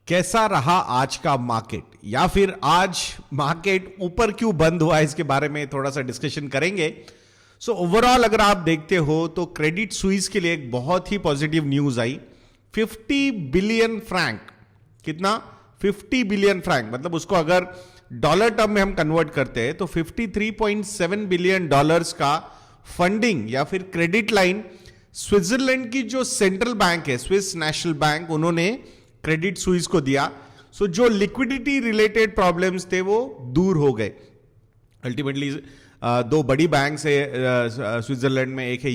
कैसा रहा आज का मार्केट, या फिर आज मार्केट ऊपर क्यों बंद हुआ, इसके बारे में थोड़ा सा डिस्कशन करेंगे। सो ओवरऑल अगर आप देखते हो तो क्रेडिट स्विस के लिए एक बहुत ही पॉजिटिव न्यूज आई। 50 बिलियन फ्रैंक, कितना 50 बिलियन फ्रैंक, मतलब उसको अगर डॉलर टर्म में हम कन्वर्ट करते हैं तो 53.7 बिलियन डॉलर्स का फंडिंग या फिर क्रेडिट लाइन स्विट्जरलैंड की जो सेंट्रल बैंक है, स्विस नेशनल बैंक, उन्होंने क्रेडिट स्विस को दिया। सो जो लिक्विडिटी रिलेटेड प्रॉब्लम्स थे वो दूर हो गए। अल्टीमेटली दो बड़ी बैंक्स है स्विट्जरलैंड में, एक है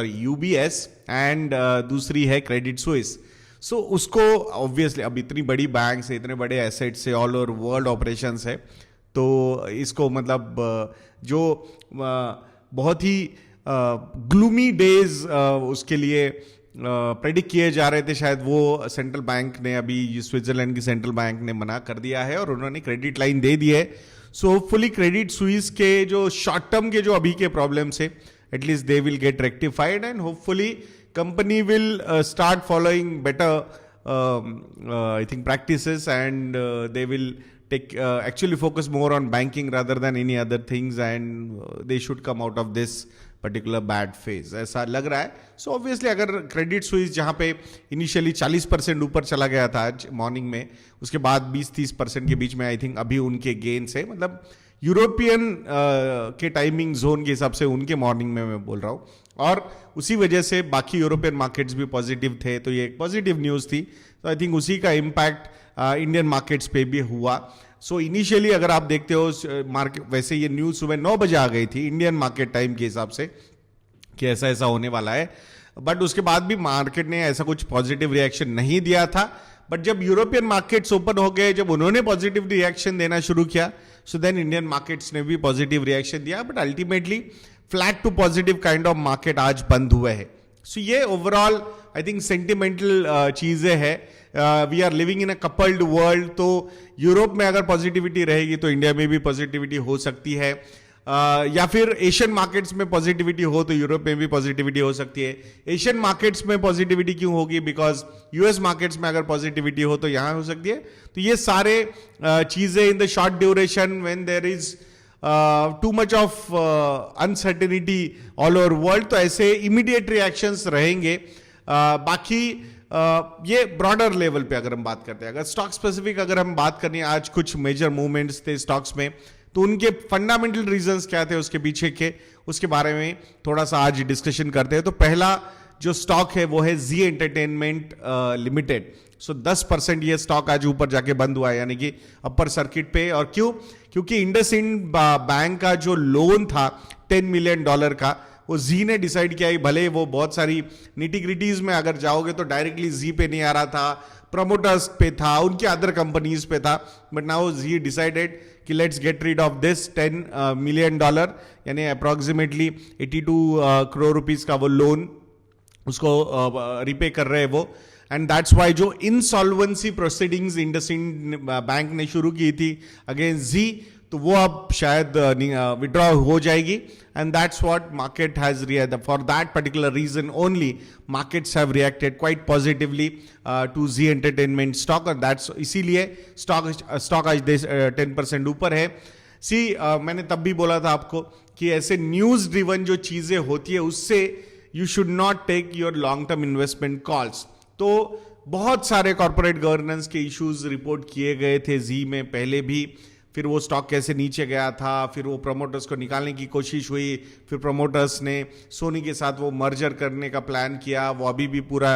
यूबीएस एंड दूसरी है क्रेडिट स्विस। सो उसको ऑब्वियसली अब इतनी बड़ी बैंक है, इतने बड़े एसेट्स है, ऑल ओवर वर्ल्ड ऑपरेशंस है, तो इसको मतलब जो बहुत ही ग्लूमी डेज उसके लिए प्रेडिक्ट किए जा रहे थे, शायद वो सेंट्रल बैंक ने, अभी स्विट्जरलैंड की सेंट्रल बैंक ने मना कर दिया है और उन्होंने क्रेडिट लाइन दे दी है। सो होपफुली क्रेडिट स्विस के जो शॉर्ट टर्म के जो अभी के प्रॉब्लम्स है, at least they will get rectified and hopefully company will start following better I think practices and they will take actually focus more on banking rather than any other things and they should come out of this particular bad phase, ऐसा लग रहा है। So obviously अगर Credit Suisse जहाँ पे initially 40% ऊपर चला गया था आज मॉर्निंग में, उसके बाद 20-30% के बीच में आई थिंक अभी उनके गेन्स है, मतलब यूरोपियन के टाइमिंग जोन के हिसाब से उनके मॉर्निंग में मैं बोल रहा हूँ, और उसी वजह से बाकी यूरोपियन मार्केट्स भी पॉजिटिव थे, तो ये एक पॉजिटिव न्यूज़ थी। तो आई थिंक उसी का इम्पैक्ट इंडियन मार्केट्स पे भी हुआ। सो इनिशियली अगर आप देखते हो मार्केट, वैसे ये न्यूज़ सुबह 9 बजे आ गई थी इंडियन मार्केट टाइम के हिसाब से कि ऐसा ऐसा होने वाला है, बट उसके बाद भी मार्केट ने ऐसा कुछ पॉजिटिव रिएक्शन नहीं दिया था। बट जब यूरोपियन मार्केट्स ओपन हो गए, जब उन्होंने पॉजिटिव रिएक्शन देना शुरू किया, सो देन इंडियन मार्केट्स ने भी पॉजिटिव रिएक्शन दिया, but ultimately flat to positive kind of market आज बंद हुए हैं। सो ये ओवरऑल आई थिंक सेंटिमेंटल चीजें हैं। We are living in a coupled world, तो यूरोप में अगर पॉजिटिविटी रहेगी तो इंडिया में भी पॉजिटिविटी हो सकती है, या फिर एशियन मार्केट्स में पॉजिटिविटी हो तो यूरोप में भी पॉजिटिविटी हो सकती है। एशियन मार्केट्स में पॉजिटिविटी क्यों होगी, बिकॉज यूएस मार्केट्स में अगर पॉजिटिविटी हो तो यहां हो सकती है। तो ये सारे चीजें in the short duration when there is too much of uncertainty all over world, तो ऐसे इमीडिएट रिएक्शंस रहेंगे। बाकी ये ब्रॉडर लेवल पे अगर हम बात करते हैं, अगर स्टॉक स्पेसिफिक अगर हम बात करनी है, आज कुछ मेजर मूवमेंट्स थे स्टॉक्स में, तो उनके फंडामेंटल रीजंस क्या थे उसके पीछे के, उसके बारे में थोड़ा सा आज डिस्कशन करते हैं। तो पहला जो स्टॉक है वो है जी एंटरटेनमेंट लिमिटेड। सो 10% ये स्टॉक आज ऊपर जाके बंद हुआ है, यानी कि अपर सर्किट पे। और क्यों? क्योंकि इंडसइंड बैंक का जो लोन था $10 मिलियन का, वो जी ने डिसाइड किया, भले वो बहुत सारी निटिग्रिटीज में अगर जाओगे तो डायरेक्टली जी पे नहीं आ रहा था, प्रमोटर्स पे था, उनके अदर कंपनीज पे था, बट नाउ जी डिसाइडेड कि let's get rid of this $10 million, यानी अप्रोक्सीमेटली 82 करोड़ रुपीस का वो लोन उसको रिपे कर रहे हैं वो। एंड दैट्स वाई जो इंसॉल्वेंसी प्रोसीडिंग्स इंडसइंड बैंक ने शुरू की थी अगेंस्ट जी, तो वो अब शायद विड्रॉ हो जाएगी। And that's what market has reacted, for that particular reason only markets have reacted quite positively to Zee entertainment stock, और दैट्स इसीलिए स्टॉक आज 10% ऊपर है। मैंने तब भी बोला था आपको कि ऐसे न्यूज ड्रिवन जो चीजें होती है उससे you should not take your long term investment calls. तो बहुत सारे कॉर्पोरेट गवर्नेंस के इश्यूज रिपोर्ट किए गए थे जी में पहले भी, फिर वो स्टॉक कैसे नीचे गया था, फिर वो प्रमोटर्स को निकालने की कोशिश हुई, फिर प्रमोटर्स ने सोनी के साथ वो मर्जर करने का प्लान किया, वो अभी भी पूरा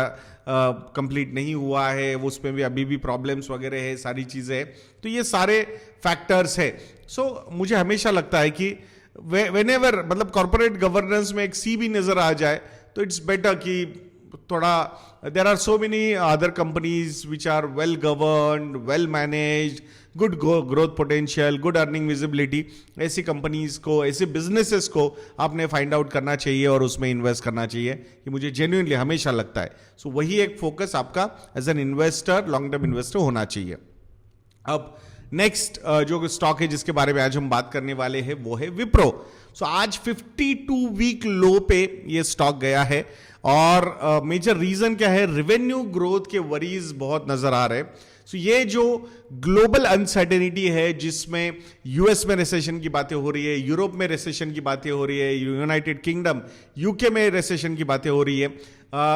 कंप्लीट नहीं हुआ है, वो उसमें भी अभी भी प्रॉब्लम्स वगैरह है, सारी चीज़ें। तो ये सारे फैक्टर्स है। सो मुझे हमेशा लगता है कि व्हेनेवर मतलब कॉर्पोरेट गवर्नेंस में एक सी भी नजर आ जाए तो इट्स बेटर कि थोड़ा, there are so many other companies which are well governed, well managed, good growth potential, good earning visibility, ऐसी कंपनीज को, ऐसे बिजनेसेस को आपने फाइंड आउट करना चाहिए और उसमें इन्वेस्ट करना चाहिए, कि मुझे जेन्युइनली हमेशा लगता है। सो वही एक फोकस आपका as an investor, long term investor होना चाहिए। अब नेक्स्ट जो स्टॉक है जिसके बारे में आज हम बात करने वाले हैं वो है विप्रो। सो आज 52 वीक लो पे ये स्टॉक गया है और मेजर रीजन क्या है, रेवेन्यू ग्रोथ के वरीज बहुत नजर आ रहे हैं। सो ये जो ग्लोबल अनसर्टेनिटी है जिसमें यूएस में रिसेशन की बातें हो रही है, यूरोप में रिसेशन की बातें हो रही है, यूनाइटेड किंगडम यूके में रिसेशन की बातें हो रही है,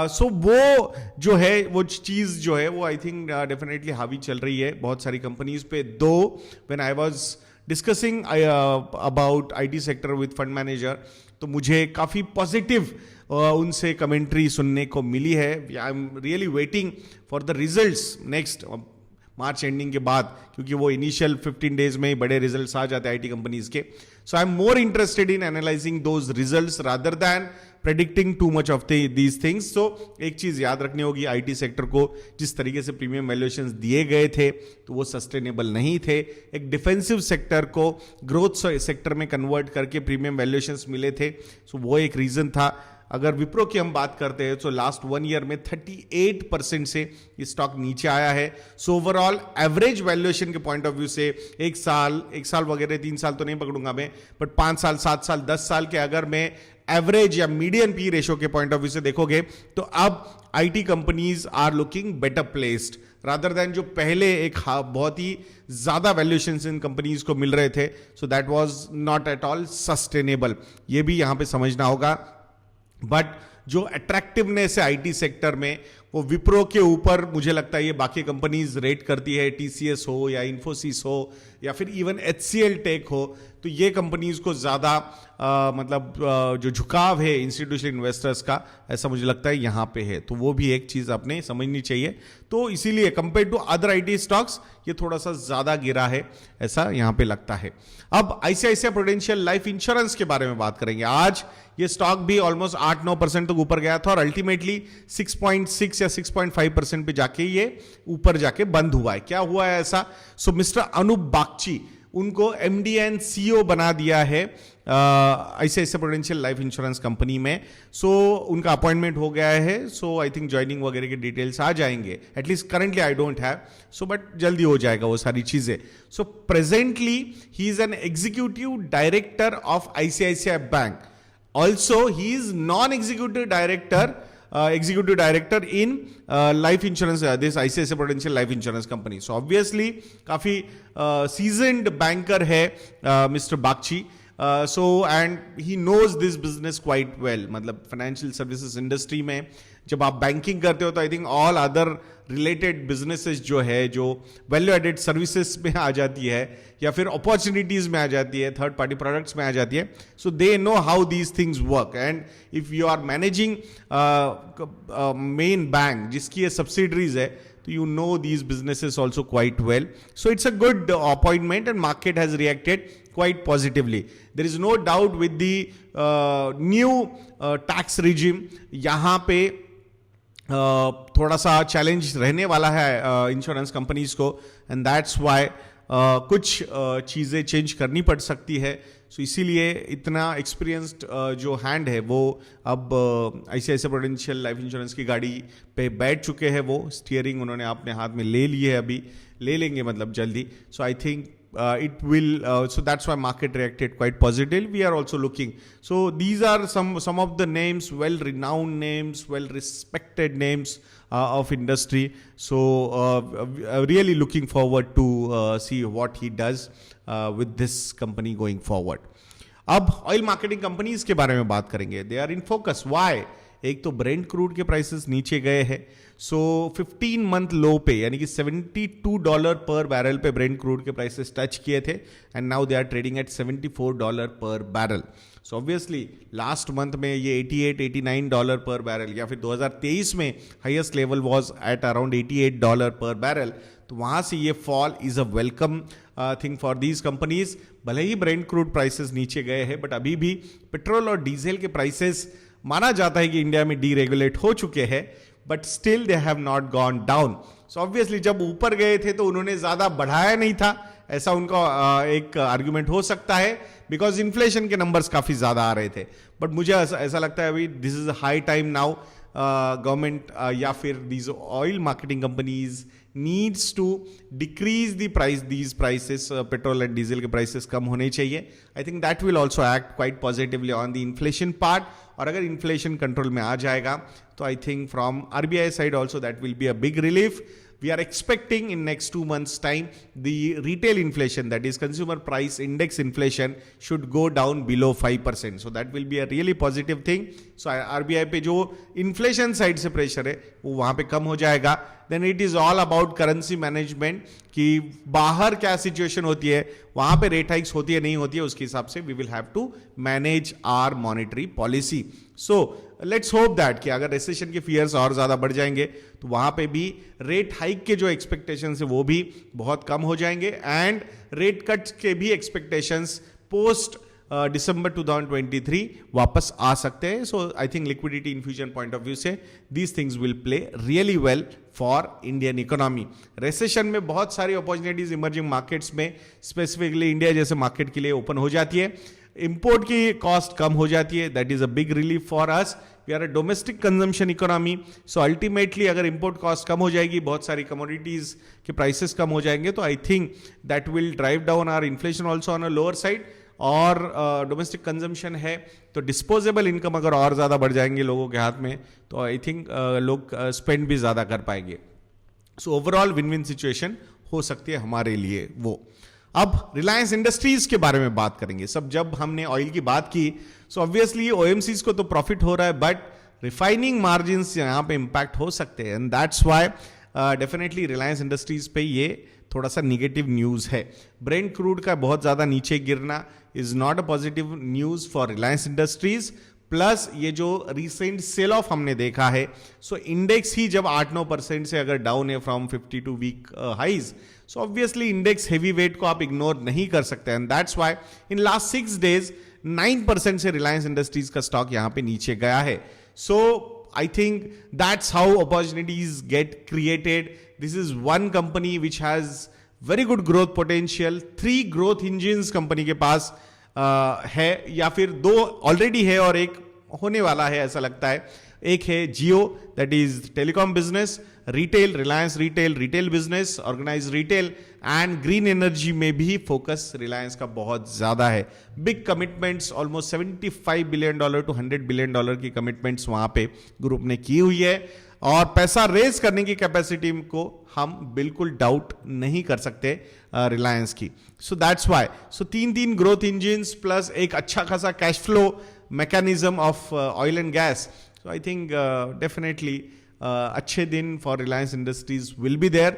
सो वो जो है वो चीज जो है वो आई थिंक डेफिनेटली हावी चल रही है बहुत सारी कंपनीज पे। दो when I was discussing about IT sector with fund manager, तो मुझे काफी पॉजिटिव उनसे कमेंट्री सुनने को मिली है। I am really waiting for the results next March ending के बाद, क्योंकि वो इनिशियल 15 डेज में ही बड़े रिजल्ट्स आ जाते हैं आईटी कंपनीज के। So I am more interested in analysing those results rather than predicting too much of these things. So एक चीज याद रखनी होगी, आईटी सेक्टर को जिस तरीके से प्रीमियम वैल्यूएशंस दिए गए थे तो वो सस्टेनेबल नहीं थे। एक डिफेंसिव सेक्टर को ग्रोथ सेक्टर में कन्वर्ट करके प्रीमियम वैल्यूएशंस मिले थे, सो वो एक रीजन था। अगर विप्रो की हम बात करते हैं तो लास्ट 1 ईयर में 38% से ये स्टॉक नीचे आया है। सो ओवरऑल एवरेज वैल्यूएशन के पॉइंट ऑफ व्यू से 1 साल वगैरह 3 साल तो नहीं पकड़ूंगा मैं, बट 5 साल 7 साल 10 साल के अगर मैं एवरेज या मीडियन पी रेशो के पॉइंट ऑफ व्यू से देखोगे तो अब IT companies are looking better placed rather than जो पहले एक बहुत ही ज्यादा वैल्यूएशंस इन कंपनीज को मिल रहे थे। So that was not at all sustainable, ये भी यहां पे समझना होगा। बट जो अट्रैक्टिवनेस है आईटी सेक्टर में वो विप्रो के ऊपर मुझे लगता है ये बाकी कंपनीज रेट करती है, टीसीएस हो या इन्फोसिस हो या फिर इवन एचसीएल टेक हो, तो ये कंपनीज को ज्यादा जो झुकाव है इंस्टीट्यूशनल इन्वेस्टर्स का, ऐसा मुझे लगता है यहां पे है। तो वो भी एक चीज आपने समझनी चाहिए। तो इसीलिए compare to other IT stocks ये थोड़ा सा ज्यादा गिरा है, ऐसा यहां पे लगता है। अब आईसीआईसीआई प्रूडेंशियल लाइफ इंश्योरेंस के बारे में बात करेंगे। आज ये स्टॉक भी ऑलमोस्ट 8-9% तक ऊपर गया था और अल्टीमेटली 6.6 या 6.5% पे जाके ये ऊपर जाके बंद हुआ है। क्या हुआ है ऐसा? सो मिस्टर अनूप बागची, उनको एमडी एंड सीईओ बना दिया है ICICI prudential life insurance company में। सो उनका अपॉइंटमेंट हो गया है। सो आई थिंक ज्वाइनिंग वगैरह के डिटेल्स आ जाएंगे, at least currently I don't have, so but जल्दी हो जाएगा वो सारी चीजें। So presently he is an executive director of ICICI bank. Also, he is non-executive director, executive director in life insurance, this ICICI Prudential Life Insurance Company. So obviously, काफी seasoned banker है Mr. Bagchi. So and he knows this business quite well. मतलब financial services industry में जब आप banking करते हो तो I think all other related businesses जो है, जो वैल्यू एडेड सर्विसेज में आ जाती है या फिर अपॉर्चुनिटीज में आ जाती है, थर्ड पार्टी प्रोडक्ट्स में आ जाती है, so they know how these things work. And if you are managing main bank जिसकी ये सब्सिडरीज है, तो you know these businesses also quite well. So it's a good appointment and market has reacted quite positively. There is no doubt with the new tax regime, यहाँ पे थोड़ा सा challenge रहने वाला है इंश्योरेंस कंपनीज को, एंड दैट्स वाई कुछ चीज़ें चेंज करनी पड़ सकती है। सो इसीलिए इतना एक्सपीरियंस्ड जो हैंड है वो अब आईसीआईसीआई प्रूडेंशियल लाइफ इंश्योरेंस की गाड़ी पे बैठ चुके हैं। वो स्टीयरिंग उन्होंने अपने हाथ में ले ली है, अभी ले लेंगे मतलब जल्दी। So I think it will so that's why market reacted quite positively. We are also looking, so these are some of the names, well renowned names, well respected names of industry. So really looking forward to see what he does with this company going forward. अब oil marketing companies के बारे में बात करेंगे। They are in focus. Why? एक तो Brent crude के prices नीचे गए हैं। सो 15 मंथ लो पे यानी कि $72 पर बैरल पे ब्रेंट क्रूड के प्राइसेस टच किए थे, and now they are trading at $74 पर barrel. So obviously last month में ये $88-89 पर बैरल, या फिर 2023 में highest level was at around $88 पर बैरल। तो वहां से ये fall is a welcome thing for these companies. भले ही ब्रेंट क्रूड प्राइसेस नीचे गए हैं, बट अभी भी पेट्रोल और डीजल के प्राइसेस माना जाता है कि इंडिया में डीरेगुलेट हो चुके हैं, but still they have not gone down. So obviously जब ऊपर गए थे तो उन्होंने ज्यादा बढ़ाया नहीं था, ऐसा उनका एक आर्ग्यूमेंट हो सकता है, बिकॉज इन्फ्लेशन के नंबर्स काफी ज्यादा आ रहे थे। बट मुझे ऐसा लगता है अभी this is high time now, government या फिर these oil marketing companies needs to decrease the price, these prices, petrol and diesel के प्राइसेस कम होने चाहिए. I think that will also act quite positively on the inflation part. और अगर inflation control में आ जाएगा तो I think from RBI side also that will be a big relief. We are expecting in next 2 months time the retail inflation, that is consumer price index inflation, should go down below 5%. So that will be a really positive thing. So RBI पे जो inflation side से pressure है वो वहाँ पे कम हो जाएगा. Then it is all about currency management कि बाहर क्या situation होती है, वहाँ पे rate hikes होती है नहीं होती है, उसके हिसाब से we will have to manage our monetary policy. So let's hope that कि अगर रिसेशन के फियर्स और ज्यादा बढ़ जाएंगे तो वहां पे भी रेट हाइक के जो एक्सपेक्टेशंस है वो भी बहुत कम हो जाएंगे एंड रेट कट के भी एक्सपेक्टेशंस पोस्ट दिसंबर 2023 वापस आ सकते हैं. So I think liquidity infusion point of view से these things will play really well for Indian economy. Recession में बहुत सारी अपॉर्चुनिटीज इमर्जिंग मार्केट्स में स्पेसिफिकली इंडिया जैसे मार्केट के लिए ओपन हो जाती है. इंपोर्ट की कॉस्ट कम हो जाती है, that is a big relief for us. We are a domestic consumption economy. So ultimately अगर इंपोर्ट कॉस्ट कम हो जाएगी, बहुत सारी कमोडिटीज के प्राइसेस कम हो जाएंगे, तो I think that will drive down our inflation also on a lower side. और डोमेस्टिक कंजम्पशन है तो डिस्पोजेबल इनकम अगर और ज्यादा बढ़ जाएंगे लोगों के हाथ में तो आई थिंक लोग स्पेंड भी ज्यादा कर पाएंगे. So overall win win situation हो सकती है हमारे लिए वो. अब रिलायंस इंडस्ट्रीज के बारे में बात करेंगे. सब जब हमने ऑयल की बात की सो ऑब्वियसली OMCs को तो प्रॉफिट हो रहा है बट रिफाइनिंग मार्जिन्स यहां पे इंपैक्ट हो सकते हैं and that's why definitely Reliance industries पे ये थोड़ा सा निगेटिव न्यूज है. ब्रेंट क्रूड का बहुत ज्यादा नीचे गिरना is not a positive news for Reliance industries. Plus ये जो रिसेंट सेल ऑफ हमने देखा है सो इंडेक्स ही जब 8-9% से अगर डाउन है from 52 week highs so obviously index heavy weight को आप इग्नोर नहीं कर सकते and that's why in last 6 days 9% से रिलायंस इंडस्ट्रीज का स्टॉक यहां पे नीचे गया है. So I think that's how opportunities get created. This is one company which has very good growth potential. 3 growth engines company के पास है या फिर 2 ऑलरेडी है और एक होने वाला है ऐसा लगता है. एक है Jio that is telecom business, retail Reliance retail business, organise retail and green energy में भी फोकस रिलायंस का बहुत ज्यादा है. Big commitments almost $75 billion to $100 billion की कमिटमेंट्स वहां पे ग्रुप ने की हुई है और पैसा रेज करने की कैपेसिटी को हम बिल्कुल डाउट नहीं कर सकते रिलायंस की. So that's why so 3 growth engines plus एक अच्छा खासा cash flow mechanism of oil and gas. So I think definitely अच्छे दिन for Reliance Industries will be there.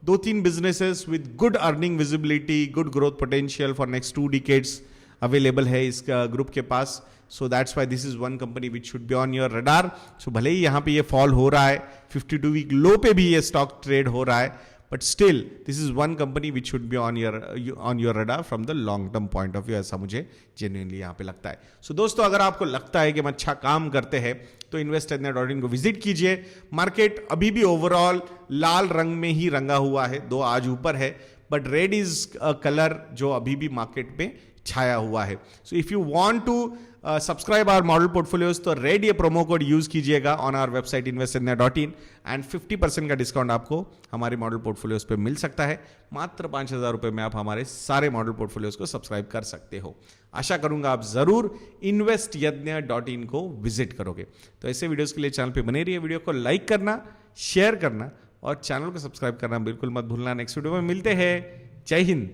2-3 businesses with good earning visibility, good growth potential for next 2 decades available है इस group के पास. So that's why this is one company which should be on your radar. So भले ही यहां पे ये fall हो रहा है, 52 वीक लो पे भी ये स्टॉक ट्रेड हो रहा है, but still this is one company which should be on your radar from the long term point of view, ऐसा मुझे जेन्युइनली यहां पे लगता है. सो दोस्तों अगर आपको लगता है कि हम अच्छा काम करते हैं तो investor.in को विजिट कीजिए. मार्केट अभी भी ओवरऑल लाल रंग में ही रंगा हुआ है, 2 आज ऊपर है बट रेड इज कलर जो अभी भी मार्केट में छाया हुआ है. So if you want to subscribe our model portfolios तो रेड ये प्रोमो कोड यूज कीजिएगा on our website investor.in and 50% का डिस्काउंट आपको हमारे मॉडल पोर्टफोलियोज पे मिल सकता है. मात्र 5,000 रुपए में आप हमारे सारे मॉडल पोर्टफोलियोज को सब्सक्राइब कर सकते हो. आशा करूंगा आप जरूर investYadnya.in को विजिट करोगे. तो ऐसे वीडियोस के लिए चैनल पे बने रहिए. वीडियो को लाइक करना, शेयर करना और चैनल को सब्सक्राइब करना बिल्कुल मत भूलना. नेक्स्ट वीडियो में मिलते हैं. जय हिंद.